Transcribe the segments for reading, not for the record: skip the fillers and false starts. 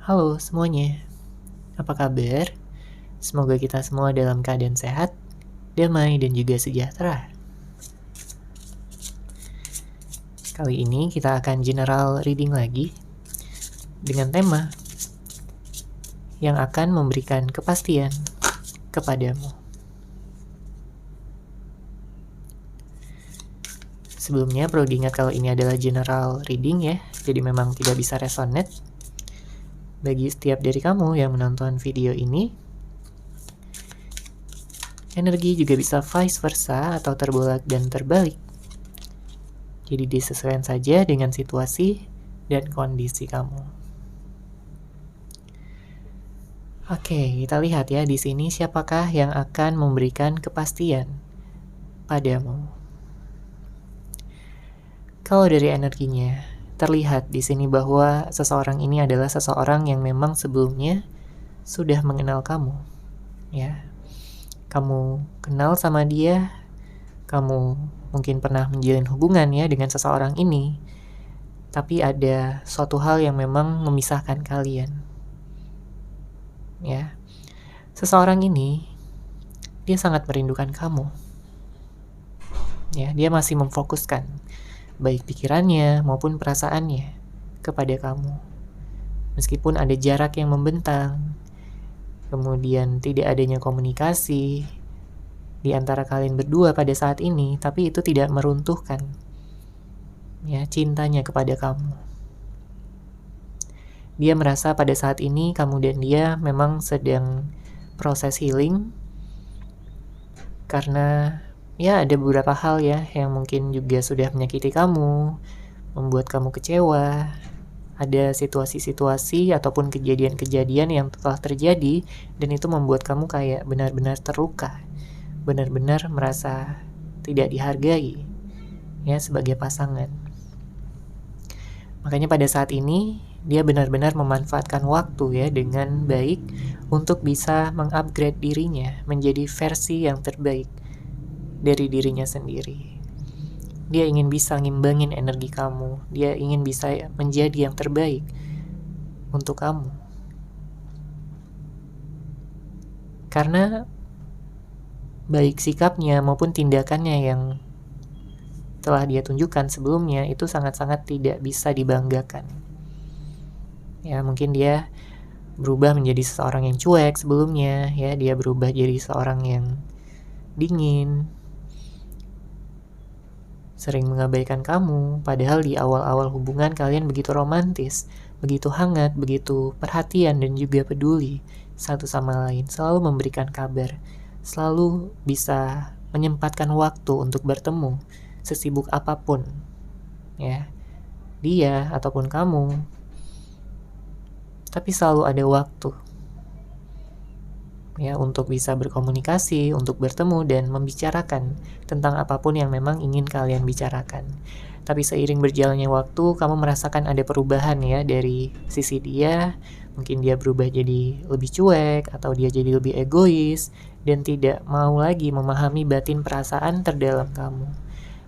Halo semuanya, apa kabar? Semoga kita semua dalam keadaan sehat, damai, dan juga sejahtera. Kali ini kita akan general reading lagi dengan tema yang akan memberikan kepastian kepadamu. Sebelumnya perlu diingat kalau ini adalah general reading ya, jadi memang tidak bisa resonate. Bagi setiap dari kamu yang menonton video ini, energi juga bisa vice versa atau terbolak dan terbalik. Jadi disesuaikan saja dengan situasi dan kondisi kamu. Oke, kita lihat ya di sini siapakah yang akan memberikan kepastian padamu. Kalau dari energinya, terlihat di sini bahwa seseorang ini adalah seseorang yang memang sebelumnya sudah mengenal kamu, ya. Kamu kenal sama dia, kamu mungkin pernah menjalin hubungan ya dengan seseorang ini, tapi ada suatu hal yang memang memisahkan kalian. Ya. Seseorang ini dia sangat merindukan kamu. Ya, dia masih memfokuskan baik pikirannya maupun perasaannya kepada kamu. Meskipun ada jarak yang membentang, kemudian tidak adanya komunikasi di antara kalian berdua pada saat ini, tapi itu tidak meruntuhkan ya cintanya kepada kamu. Dia merasa pada saat ini kamu dan dia memang sedang proses healing karena ya ada beberapa hal ya yang mungkin juga sudah menyakiti kamu, membuat kamu kecewa. Ada situasi-situasi ataupun kejadian-kejadian yang telah terjadi dan itu membuat kamu kayak benar-benar terluka, benar-benar merasa tidak dihargai ya sebagai pasangan. Makanya pada saat ini dia benar-benar memanfaatkan waktu ya dengan baik untuk bisa mengupgrade dirinya menjadi versi yang terbaik dari dirinya sendiri. Dia ingin bisa ngimbangin energi kamu. Dia ingin bisa menjadi yang terbaik untuk kamu. Karena baik sikapnya maupun tindakannya yang telah dia tunjukkan sebelumnya itu sangat-sangat tidak bisa dibanggakan. Ya, mungkin dia berubah menjadi seseorang yang cuek sebelumnya, ya, dia berubah jadi seorang yang dingin, sering mengabaikan kamu, padahal di awal-awal hubungan kalian begitu romantis, begitu hangat, begitu perhatian dan juga peduli satu sama lain, selalu memberikan kabar, selalu bisa menyempatkan waktu untuk bertemu, sesibuk apapun, ya, dia ataupun kamu, tapi selalu ada waktu ya untuk bisa berkomunikasi, untuk bertemu dan membicarakan tentang apapun yang memang ingin kalian bicarakan. Tapi seiring berjalannya waktu, kamu merasakan ada perubahan ya dari sisi dia. Mungkin dia berubah jadi lebih cuek atau dia jadi lebih egois dan tidak mau lagi memahami batin perasaan terdalam kamu.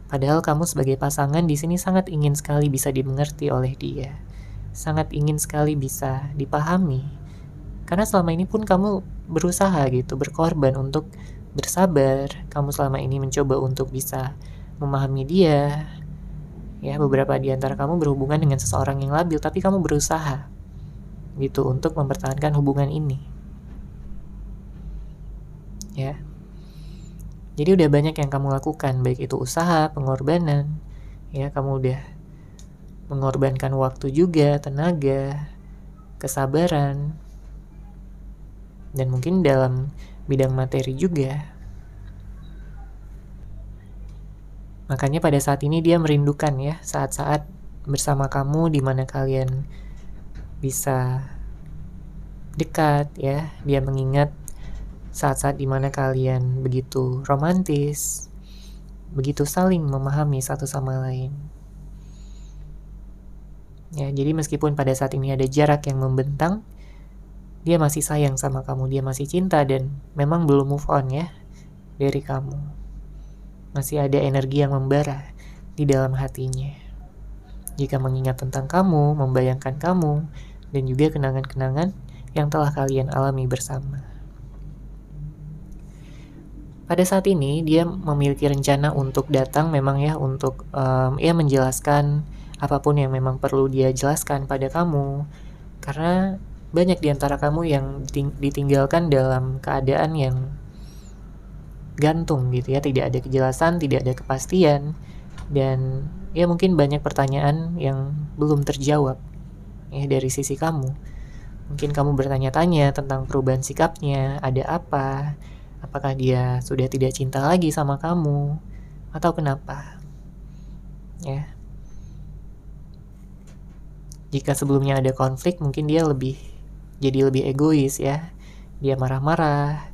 Padahal kamu sebagai pasangan di sini sangat ingin sekali bisa dimengerti oleh dia. Sangat ingin sekali bisa dipahami. Karena selama ini pun kamu berusaha gitu, berkorban untuk bersabar. Kamu selama ini mencoba untuk bisa memahami dia. Ya, beberapa di antara kamu berhubungan dengan seseorang yang labil, tapi kamu berusaha gitu untuk mempertahankan hubungan ini. Ya. Jadi udah banyak yang kamu lakukan, baik itu usaha, pengorbanan. Ya, kamu udah mengorbankan waktu juga, tenaga, kesabaran, dan mungkin dalam bidang materi juga. Makanya pada saat ini dia merindukan ya saat-saat bersama kamu di mana kalian bisa dekat ya. Dia mengingat saat-saat di mana kalian begitu romantis, begitu saling memahami satu sama lain. Ya, jadi meskipun pada saat ini ada jarak yang membentang, dia masih sayang sama kamu, dia masih cinta dan memang belum move on ya dari kamu. Masih ada energi yang membara di dalam hatinya. Jika mengingat tentang kamu, membayangkan kamu, dan juga kenangan-kenangan yang telah kalian alami bersama. Pada saat ini dia memiliki rencana untuk datang memang ya, untuk menjelaskan apapun yang memang perlu dia jelaskan pada kamu, karena banyak di antara kamu yang ditinggalkan dalam keadaan yang gantung gitu ya, tidak ada kejelasan, tidak ada kepastian, dan ya mungkin banyak pertanyaan yang belum terjawab ya dari sisi kamu. Mungkin kamu bertanya-tanya tentang perubahan sikapnya, ada apa, apakah dia sudah tidak cinta lagi sama kamu, atau kenapa ya. Jika sebelumnya ada konflik, mungkin dia jadi lebih egois ya, dia marah-marah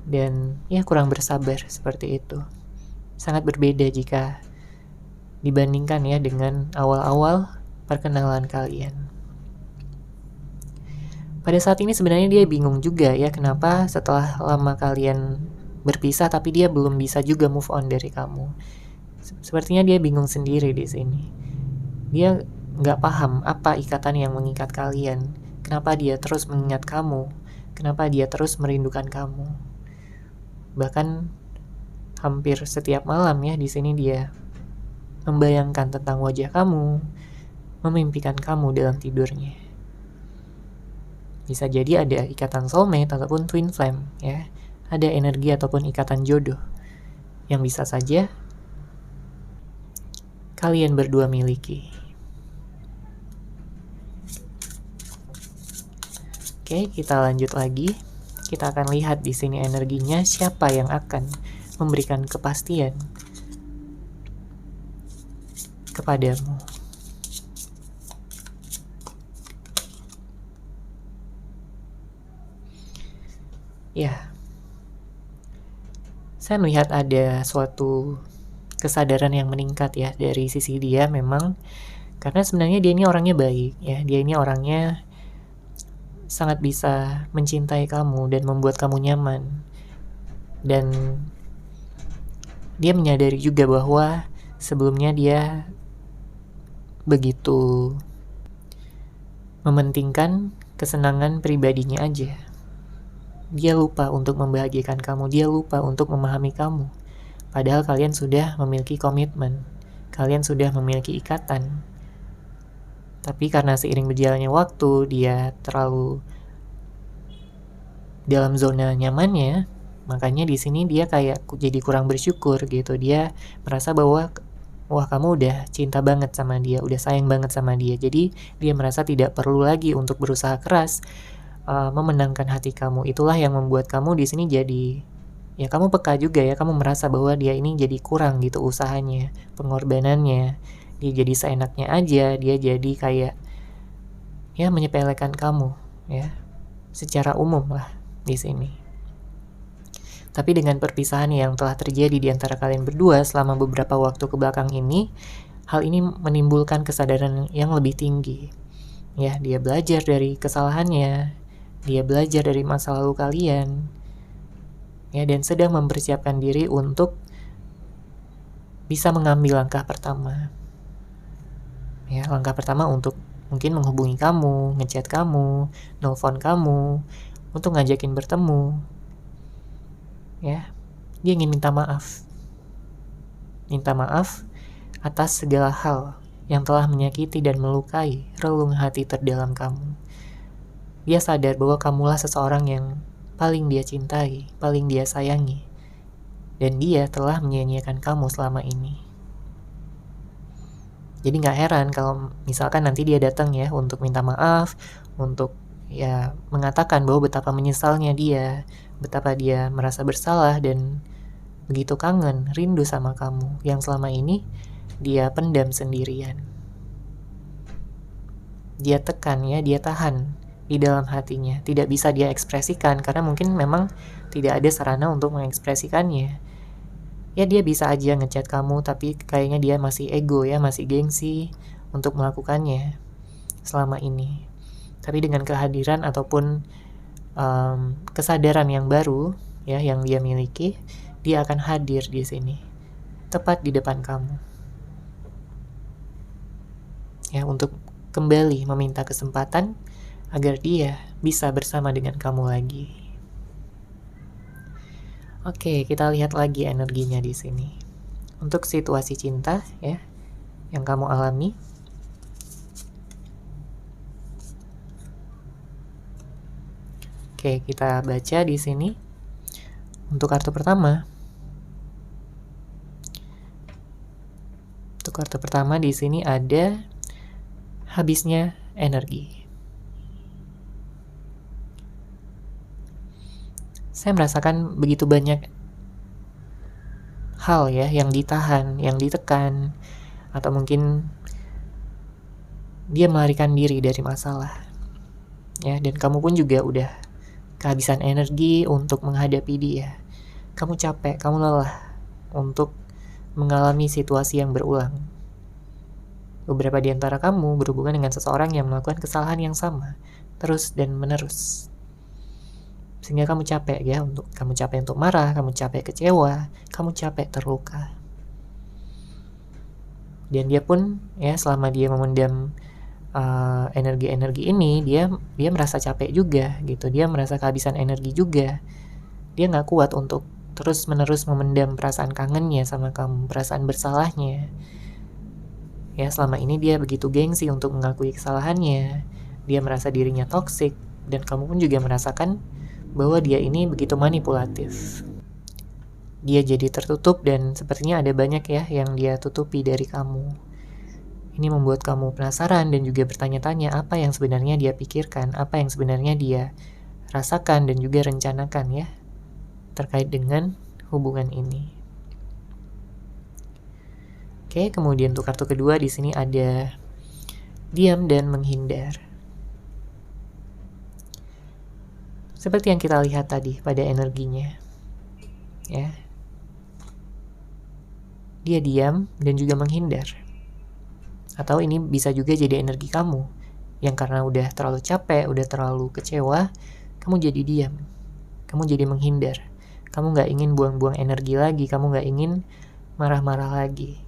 dan ya kurang bersabar, seperti itu. Sangat berbeda jika dibandingkan ya dengan awal-awal perkenalan kalian. Pada saat ini sebenarnya dia bingung juga ya, kenapa setelah lama kalian berpisah tapi dia belum bisa juga move on dari kamu. Sepertinya dia bingung sendiri di sini. Dia nggak paham apa ikatan yang mengikat kalian. Kenapa dia terus mengingat kamu? Kenapa dia terus merindukan kamu? Bahkan hampir setiap malam ya di sini dia membayangkan tentang wajah kamu, memimpikan kamu dalam tidurnya. Bisa jadi ada ikatan soulmate ataupun twin flame ya. Ada energi ataupun ikatan jodoh yang bisa saja kalian berdua miliki. Oke, kita lanjut lagi. Kita akan lihat di sini energinya siapa yang akan memberikan kepastian kepadamu. Ya, saya melihat ada suatu kesadaran yang meningkat ya dari sisi dia memang, karena sebenarnya dia ini orangnya baik ya, dia ini orangnya sangat bisa mencintai kamu dan membuat kamu nyaman. Dan dia menyadari juga bahwa sebelumnya dia begitu mementingkan kesenangan pribadinya aja. Dia lupa untuk membahagiakan kamu, dia lupa untuk memahami kamu. Padahal kalian sudah memiliki komitmen, kalian sudah memiliki ikatan. Tapi karena seiring berjalannya waktu, dia terlalu dalam zona nyamannya, makanya di sini dia kayak jadi kurang bersyukur gitu. Dia merasa bahwa wah kamu udah cinta banget sama dia, udah sayang banget sama dia. Jadi dia merasa tidak perlu lagi untuk berusaha keras memenangkan hati kamu. Itulah yang membuat kamu di sini jadi ya kamu peka juga ya, kamu merasa bahwa dia ini jadi kurang gitu usahanya, pengorbanannya. Dia jadi seenaknya aja, dia jadi kayak ya menyepelekan kamu ya secara umum lah di sini. Tapi dengan perpisahan yang telah terjadi di antara kalian berdua selama beberapa waktu kebelakang ini, hal ini menimbulkan kesadaran yang lebih tinggi. Ya, dia belajar dari kesalahannya, dia belajar dari masa lalu kalian, ya, dan sedang mempersiapkan diri untuk bisa mengambil langkah pertama. Ya, langkah pertama untuk mungkin menghubungi kamu, ngechat kamu, nelfon kamu, untuk ngajakin bertemu. Ya, dia ingin minta maaf. Minta maaf atas segala hal yang telah menyakiti dan melukai relung hati terdalam kamu. Dia sadar bahwa kamulah seseorang yang paling dia cintai, paling dia sayangi. Dan dia telah menyia-nyiakan kamu selama ini. Jadi gak heran kalau misalkan nanti dia datang ya untuk minta maaf, untuk ya mengatakan bahwa betapa menyesalnya dia, betapa dia merasa bersalah dan begitu kangen, rindu sama kamu yang selama ini dia pendam sendirian. Dia tekan ya, dia tahan di dalam hatinya, tidak bisa dia ekspresikan karena mungkin memang tidak ada sarana untuk mengekspresikannya. Ya dia bisa aja ngechat kamu tapi kayaknya dia masih ego ya, masih gengsi untuk melakukannya selama ini. Tapi dengan kehadiran ataupun kesadaran yang baru ya yang dia miliki, dia akan hadir di sini tepat di depan kamu. Ya, untuk kembali meminta kesempatan agar dia bisa bersama dengan kamu lagi. Oke, kita lihat lagi energinya di sini. Untuk situasi cinta ya yang kamu alami. Oke, kita baca di sini. Untuk kartu pertama. Untuk kartu pertama di sini ada habisnya energi. Saya merasakan begitu banyak hal ya yang ditahan, yang ditekan, atau mungkin dia melarikan diri dari masalah. Ya, dan kamu pun juga udah kehabisan energi untuk menghadapi dia. Kamu capek, kamu lelah untuk mengalami situasi yang berulang. Beberapa di antara kamu berhubungan dengan seseorang yang melakukan kesalahan yang sama, terus dan menerus. Sehingga kamu capek ya, kamu capek untuk marah, kamu capek kecewa, kamu capek terluka. Dan dia pun ya selama dia memendam energi-energi ini, dia merasa capek juga gitu. Dia merasa kehabisan energi juga. Dia nggak kuat untuk terus-menerus memendam perasaan kangennya sama kamu, perasaan bersalahnya. Ya, selama ini dia begitu gengsi untuk mengakui kesalahannya. Dia merasa dirinya toksik, dan kamu pun juga merasakan bahwa dia ini begitu manipulatif. Dia jadi tertutup dan sepertinya ada banyak ya yang dia tutupi dari kamu. Ini membuat kamu penasaran dan juga bertanya-tanya apa yang sebenarnya dia pikirkan, apa yang sebenarnya dia rasakan dan juga rencanakan ya terkait dengan hubungan ini. Oke, kemudian untuk kartu kedua di sini ada diam dan menghindar. Seperti yang kita lihat tadi pada energinya. Ya. Dia diam dan juga menghindar. Atau ini bisa juga jadi energi kamu yang karena udah terlalu capek, udah terlalu kecewa, kamu jadi diam. Kamu jadi menghindar. Kamu gak ingin buang-buang energi lagi, kamu gak ingin marah-marah lagi.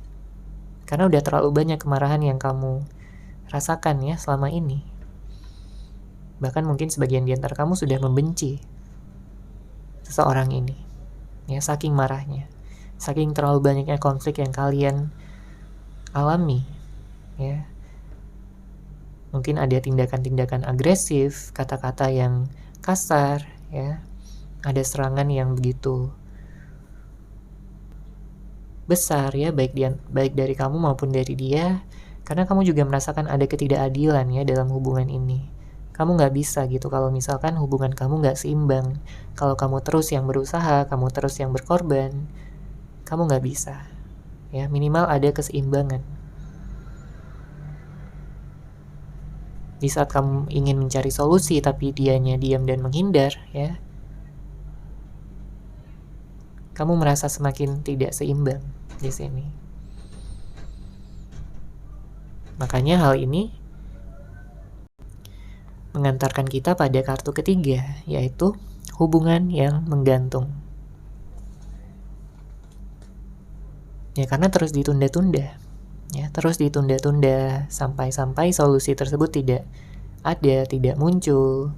Karena udah terlalu banyak kemarahan yang kamu rasakan ya selama ini. Bahkan mungkin sebagian di antara kamu sudah membenci seseorang ini. Ya, saking marahnya. Saking terlalu banyaknya konflik yang kalian alami. Ya. Mungkin ada tindakan-tindakan agresif, kata-kata yang kasar, ya. Ada serangan yang begitu besar ya, baik dari kamu maupun dari dia, karena kamu juga merasakan ada ketidakadilan ya dalam hubungan ini. Kamu nggak bisa gitu kalau misalkan hubungan kamu nggak seimbang. Kalau kamu terus yang berusaha, kamu terus yang berkorban, kamu nggak bisa. Ya, minimal ada keseimbangan. Di saat kamu ingin mencari solusi tapi dianya diam dan menghindar, ya, kamu merasa semakin tidak seimbang di sini. Makanya hal ini mengantarkan kita pada kartu ketiga, yaitu hubungan yang menggantung. Ya, karena terus ditunda-tunda. Ya, terus ditunda-tunda sampai solusi tersebut tidak ada, tidak muncul.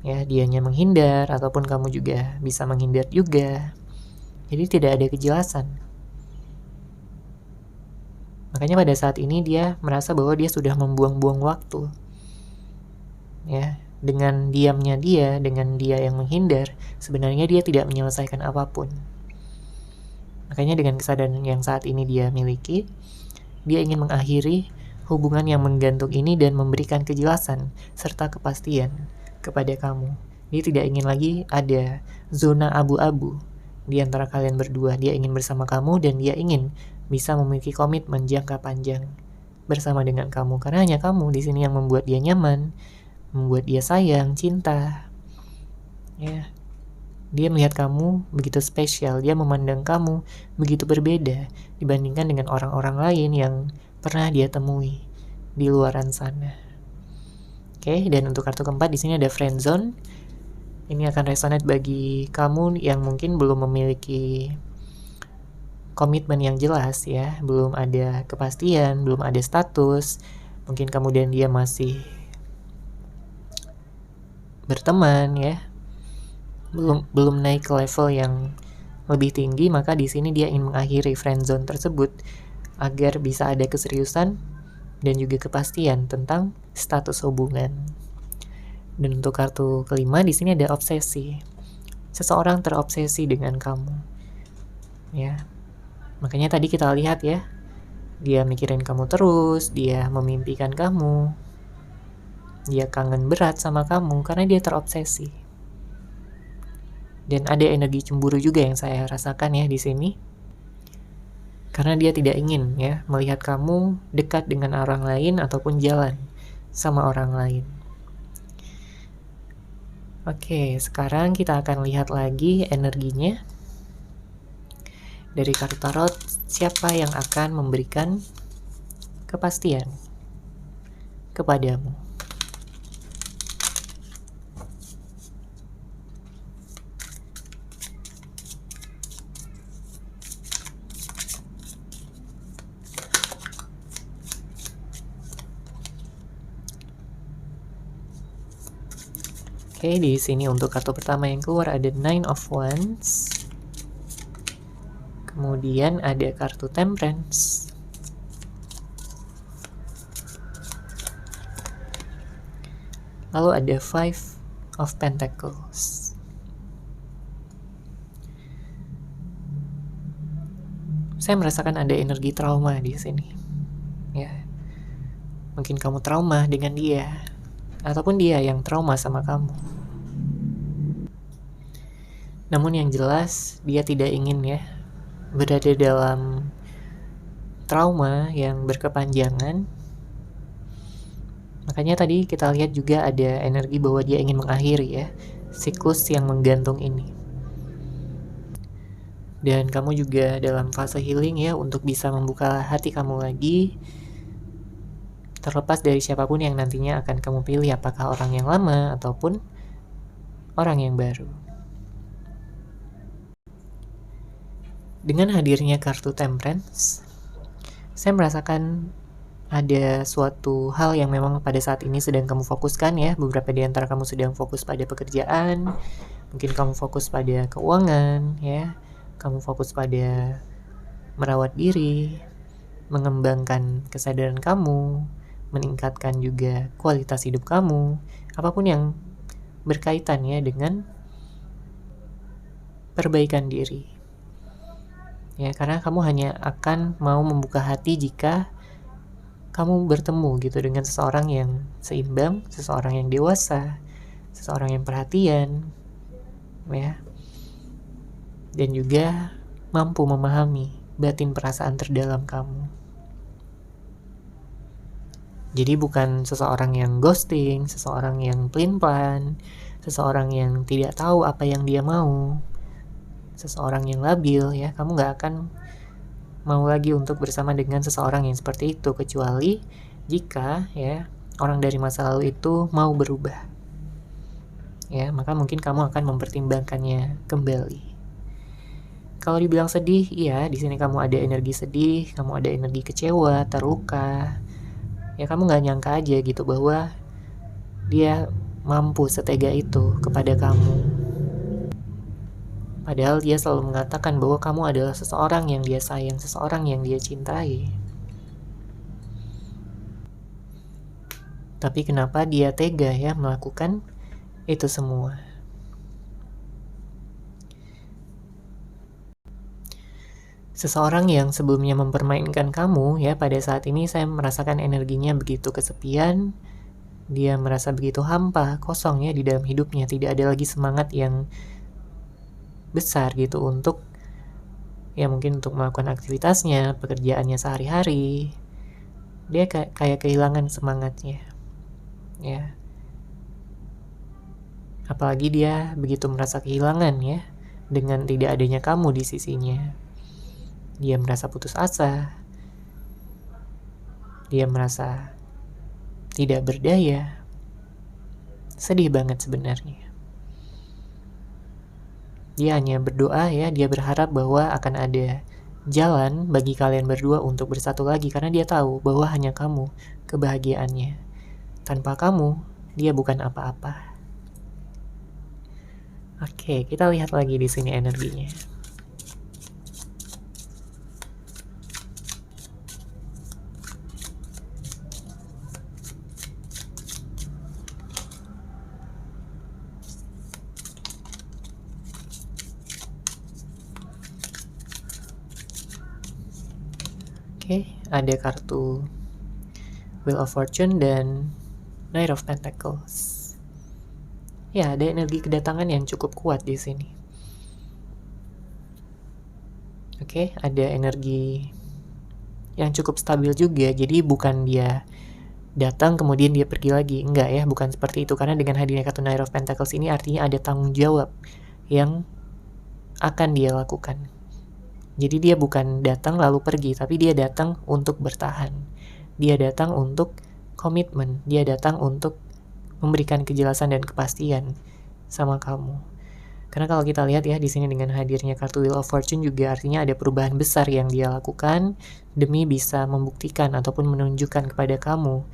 Ya, dianya menghindar ataupun kamu juga bisa menghindar juga. Jadi tidak ada kejelasan. Makanya pada saat ini dia merasa bahwa dia sudah membuang-buang waktu. Ya, dengan diamnya dia, dengan dia yang menghindar, sebenarnya dia tidak menyelesaikan apapun. Makanya dengan kesadaran yang saat ini dia miliki, dia ingin mengakhiri hubungan yang menggantung ini dan memberikan kejelasan serta kepastian kepada kamu. Dia tidak ingin lagi ada zona abu-abu di antara kalian berdua. Dia ingin bersama kamu dan dia ingin bisa memiliki komitmen jangka panjang bersama dengan kamu. Karena hanya kamu di sini yang membuat dia nyaman, membuat dia sayang, cinta. Ya. Dia melihat kamu begitu spesial, dia memandang kamu begitu berbeda dibandingkan dengan orang-orang lain yang pernah dia temui di luaran sana. Oke, dan untuk kartu keempat di sini ada friendzone. Ini akan resonate bagi kamu yang mungkin belum memiliki komitmen yang jelas ya, belum ada kepastian, belum ada status, Mungkin kamu dan dia masih berteman ya, belum naik ke level yang lebih tinggi, maka di sini dia ingin mengakhiri friendzone tersebut agar bisa ada keseriusan dan juga kepastian tentang status hubungan. Dan untuk kartu kelima di sini ada obsesi. Seseorang terobsesi dengan kamu. Ya. Makanya tadi kita lihat ya, dia mikirin kamu terus, dia memimpikan kamu. Dia kangen berat sama kamu karena dia terobsesi. Dan ada energi cemburu juga yang saya rasakan ya di sini. Karena dia tidak ingin ya melihat kamu dekat dengan orang lain ataupun jalan sama orang lain. Oke, sekarang kita akan lihat lagi energinya. Dari kartu tarot, siapa yang akan memberikan kepastian kepadamu? Oke, di sini untuk kartu pertama yang keluar ada Nine of Wands. Kemudian ada kartu Temperance. Lalu ada Five of Pentacles. Saya merasakan ada energi trauma di sini. Ya. Mungkin kamu trauma dengan dia, ataupun dia yang trauma sama kamu. Namun yang jelas dia tidak ingin ya berada dalam trauma yang berkepanjangan. Makanya tadi kita lihat juga ada energi bahwa dia ingin mengakhiri ya siklus yang menggantung ini. Dan kamu juga dalam fase healing ya untuk bisa membuka hati kamu lagi, terlepas dari siapapun yang nantinya akan kamu pilih, apakah orang yang lama ataupun orang yang baru. Dengan hadirnya kartu Temperance, saya merasakan ada suatu hal yang memang pada saat ini sedang kamu fokuskan ya. Beberapa di antara kamu sedang fokus pada pekerjaan, mungkin kamu fokus pada keuangan ya, kamu fokus pada merawat diri, mengembangkan kesadaran kamu, meningkatkan juga kualitas hidup kamu, apapun yang berkaitan ya dengan perbaikan diri. Ya, karena kamu hanya akan mau membuka hati jika kamu bertemu gitu dengan seseorang yang seimbang, seseorang yang dewasa, seseorang yang perhatian, ya, dan juga mampu memahami batin perasaan terdalam kamu. Jadi bukan seseorang yang ghosting, seseorang yang pelin-pelan, seseorang yang tidak tahu apa yang dia mau, seseorang yang labil ya. Kamu gak akan mau lagi untuk bersama dengan seseorang yang seperti itu, kecuali jika ya orang dari masa lalu itu mau berubah ya, maka mungkin kamu akan mempertimbangkannya kembali. Kalau dibilang sedih, iya di sini kamu ada energi sedih, kamu ada energi kecewa, terluka ya. Kamu gak nyangka aja gitu bahwa dia mampu setega itu kepada kamu. Padahal dia selalu mengatakan bahwa kamu adalah seseorang yang dia sayang, seseorang yang dia cintai. Tapi kenapa dia tega ya melakukan itu semua? Seseorang yang sebelumnya mempermainkan kamu ya, pada saat ini saya merasakan energinya begitu kesepian. Dia merasa begitu hampa, kosong ya di dalam hidupnya. Tidak ada lagi semangat yang besar gitu untuk ya mungkin untuk melakukan aktivitasnya, pekerjaannya sehari-hari. Dia kayak kehilangan semangatnya ya. Apalagi dia begitu merasa kehilangan ya dengan tidak adanya kamu di sisinya. Dia merasa putus asa, dia merasa tidak berdaya. Sedih banget sebenarnya. Dia hanya berdoa ya, dia berharap bahwa akan ada jalan bagi kalian berdua untuk bersatu lagi, karena dia tahu bahwa hanya kamu kebahagiaannya. Tanpa kamu, dia bukan apa-apa. Oke, kita lihat lagi di sini energinya. Oke, ada kartu Wheel of Fortune dan Knight of Pentacles. Ya, ada energi kedatangan yang cukup kuat di sini. Oke, ada energi yang cukup stabil juga. Jadi bukan dia datang kemudian dia pergi lagi. Enggak ya, bukan seperti itu. Karena dengan hadirnya kartu Knight of Pentacles ini artinya ada tanggung jawab yang akan dia lakukan. Jadi dia bukan datang lalu pergi, tapi dia datang untuk bertahan. Dia datang untuk komitmen. Dia datang untuk memberikan kejelasan dan kepastian sama kamu. Karena kalau kita lihat ya di sini dengan hadirnya kartu Wheel of Fortune juga artinya ada perubahan besar yang dia lakukan demi bisa membuktikan ataupun menunjukkan kepada kamu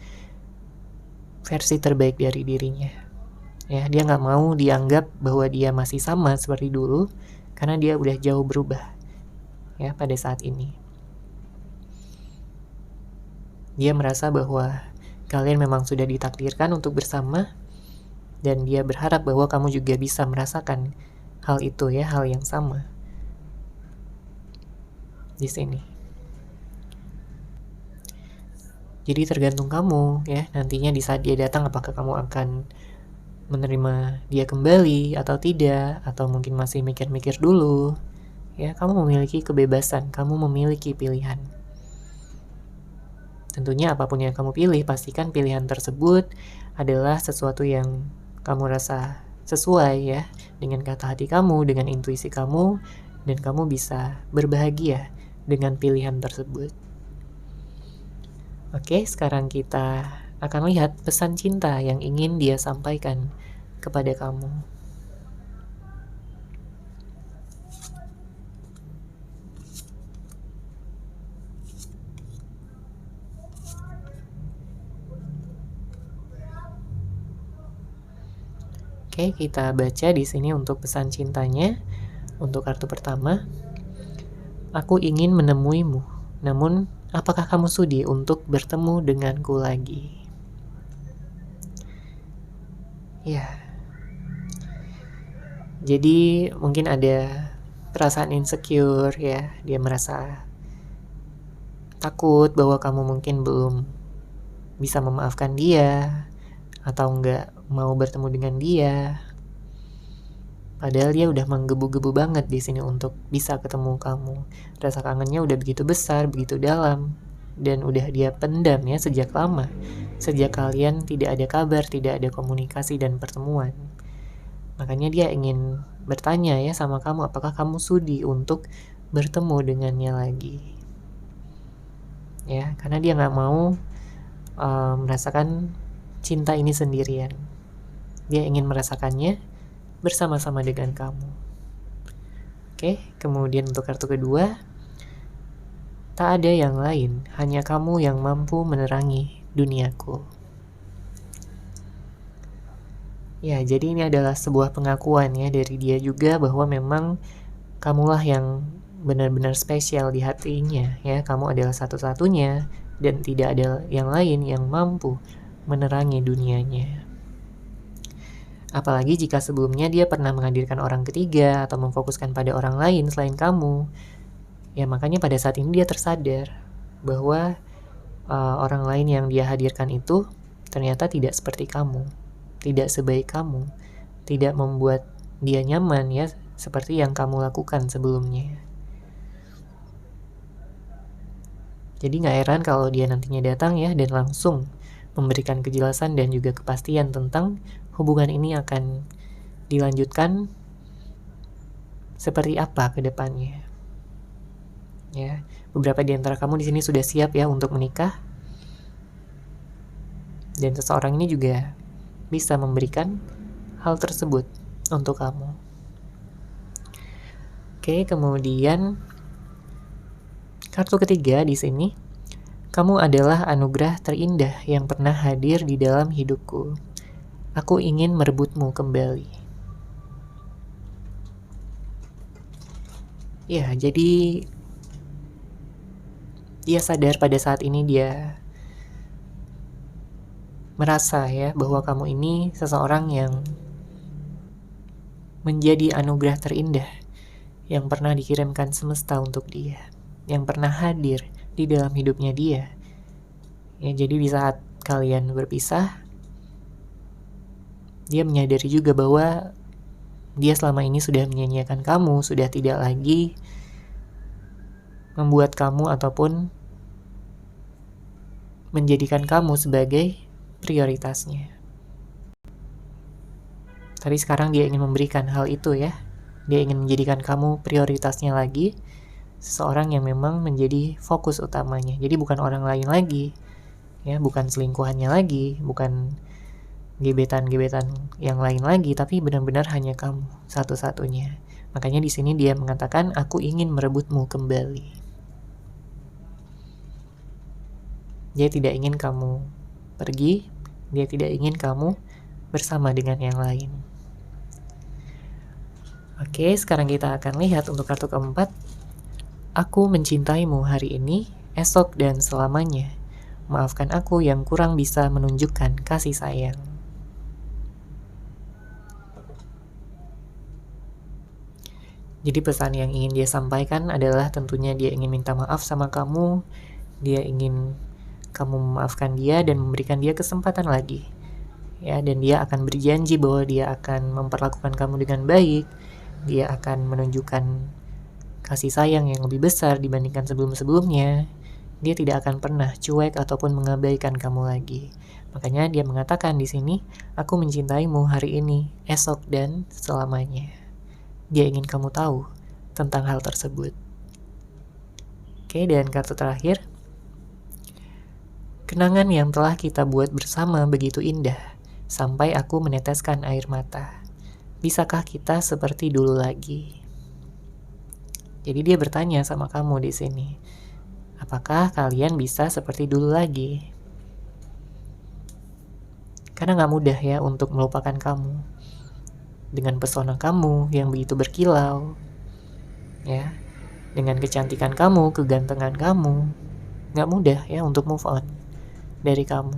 versi terbaik dari dirinya. Ya, dia nggak mau dianggap bahwa dia masih sama seperti dulu karena dia udah jauh berubah. Ya, pada saat ini dia merasa bahwa kalian memang sudah ditakdirkan untuk bersama, dan dia berharap bahwa kamu juga bisa merasakan hal itu ya, hal yang sama di sini. Jadi tergantung kamu ya, nantinya di saat dia datang apakah kamu akan menerima dia kembali atau tidak, atau mungkin masih mikir-mikir dulu. Ya, kamu memiliki kebebasan, kamu memiliki pilihan. Tentunya apapun yang kamu pilih, pastikan pilihan tersebut adalah sesuatu yang kamu rasa sesuai ya dengan kata hati kamu, dengan intuisi kamu, dan kamu bisa berbahagia dengan pilihan tersebut. Oke, sekarang kita akan lihat pesan cinta yang ingin dia sampaikan kepada kamu. Oke, kita baca di sini untuk pesan cintanya. Untuk kartu pertama, aku ingin menemuimu, namun apakah kamu sudi untuk bertemu denganku lagi? Ya, jadi mungkin ada perasaan insecure ya, dia merasa takut bahwa kamu mungkin belum bisa memaafkan dia atau nggak mau bertemu dengan dia. Padahal dia udah menggebu-gebu banget di sini untuk bisa ketemu kamu. Rasa kangennya udah begitu besar, begitu dalam, dan udah dia pendam ya sejak lama. Sejak kalian tidak ada kabar, tidak ada komunikasi dan pertemuan. Makanya dia ingin bertanya ya sama kamu, apakah kamu sudi untuk bertemu dengannya lagi. Ya, karena dia nggak mau merasakan cinta ini sendirian. Dia ingin merasakannya bersama-sama dengan kamu. Oke, kemudian untuk kartu kedua, tak ada yang lain, hanya kamu yang mampu menerangi duniaku. Ya, jadi ini adalah sebuah pengakuan ya dari dia juga bahwa memang kamulah yang benar-benar spesial di hatinya ya. Kamu adalah satu-satunya dan tidak ada yang lain yang mampu menerangi dunianya. Apalagi jika sebelumnya dia pernah menghadirkan orang ketiga atau memfokuskan pada orang lain selain kamu. Ya, makanya pada saat ini dia tersadar bahwa orang lain yang dia hadirkan itu ternyata tidak seperti kamu, tidak sebaik kamu, tidak membuat dia nyaman ya seperti yang kamu lakukan sebelumnya. Jadi gak heran kalau dia nantinya datang ya dan langsung memberikan kejelasan dan juga kepastian tentang hubungan ini akan dilanjutkan seperti apa ke depannya. Ya, beberapa di antara kamu di sini sudah siap ya untuk menikah. Dan seseorang ini juga bisa memberikan hal tersebut untuk kamu. Oke, kemudian Kartu ketiga di sini, kamu adalah anugerah terindah yang pernah hadir di dalam hidupku. Aku ingin merebutmu kembali. Ya, jadi dia sadar pada saat ini dia merasa ya bahwa kamu ini seseorang yang menjadi anugerah terindah yang pernah dikirimkan semesta untuk dia, yang pernah hadir di dalam hidupnya dia. Ya, jadi di saat kalian berpisah, dia menyadari juga bahwa dia selama ini sudah menyanyiakan kamu, sudah tidak lagi membuat kamu ataupun menjadikan kamu sebagai prioritasnya. Tapi sekarang dia ingin memberikan hal itu ya. Dia ingin menjadikan kamu prioritasnya lagi, seseorang yang memang menjadi fokus utamanya. Jadi bukan orang lain lagi, ya, bukan selingkuhannya lagi, bukan gebetan-gebetan yang lain lagi, tapi benar-benar hanya kamu satu-satunya. Makanya di sini dia mengatakan, aku ingin merebutmu kembali. Dia tidak ingin kamu pergi, dia tidak ingin kamu bersama dengan yang lain. Oke, sekarang kita akan lihat untuk kartu keempat. Aku mencintaimu hari ini, esok, dan selamanya. Maafkan aku yang kurang bisa menunjukkan kasih sayang. Jadi pesan yang ingin dia sampaikan adalah tentunya dia ingin minta maaf sama kamu, dia ingin kamu memaafkan dia dan memberikan dia kesempatan lagi. Ya, dan dia akan berjanji bahwa dia akan memperlakukan kamu dengan baik, dia akan menunjukkan kasih sayang yang lebih besar dibandingkan sebelum-sebelumnya. Dia tidak akan pernah cuek ataupun mengabaikan kamu lagi. Makanya dia mengatakan di sini, aku mencintaimu hari ini, esok, dan selamanya. Dia ingin kamu tahu tentang hal tersebut. Oke, dan kartu terakhir. Kenangan yang telah kita buat bersama begitu indah, sampai aku meneteskan air mata. Bisakah kita seperti dulu lagi? Jadi dia bertanya sama kamu di sini, apakah kalian bisa seperti dulu lagi? Karena gak mudah ya untuk melupakan kamu. Dengan pesona kamu yang begitu berkilau, ya, dengan kecantikan kamu, kegantengan kamu, gak mudah ya untuk move on dari kamu.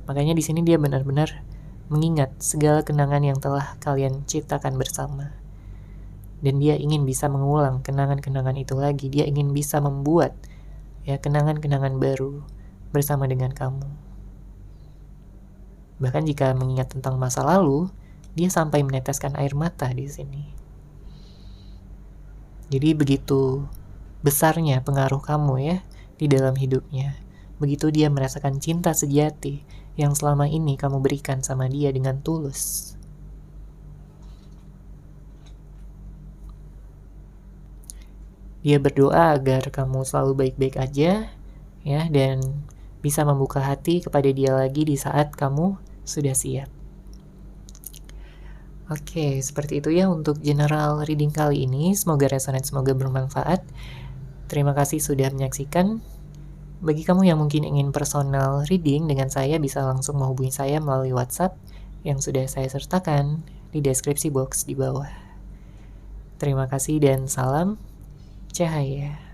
Makanya di sini dia benar-benar mengingat segala kenangan yang telah kalian ciptakan bersama. Dan dia ingin bisa mengulang kenangan-kenangan itu lagi. Dia ingin bisa membuat ya kenangan-kenangan baru bersama dengan kamu. Bahkan jika mengingat tentang masa lalu, dia sampai meneteskan air mata di sini. Jadi begitu besarnya pengaruh kamu ya di dalam hidupnya. Begitu dia merasakan cinta sejati yang selama ini kamu berikan sama dia dengan tulus. Dia berdoa agar kamu selalu baik-baik aja, ya, dan bisa membuka hati kepada dia lagi di saat kamu sudah siap. Oke, seperti itu ya untuk general reading kali ini. Semoga resonate, semoga bermanfaat. Terima kasih sudah menyaksikan. Bagi kamu yang mungkin ingin personal reading dengan saya, bisa langsung menghubungi saya melalui WhatsApp yang sudah saya sertakan di deskripsi box di bawah. Terima kasih dan salam cahaya.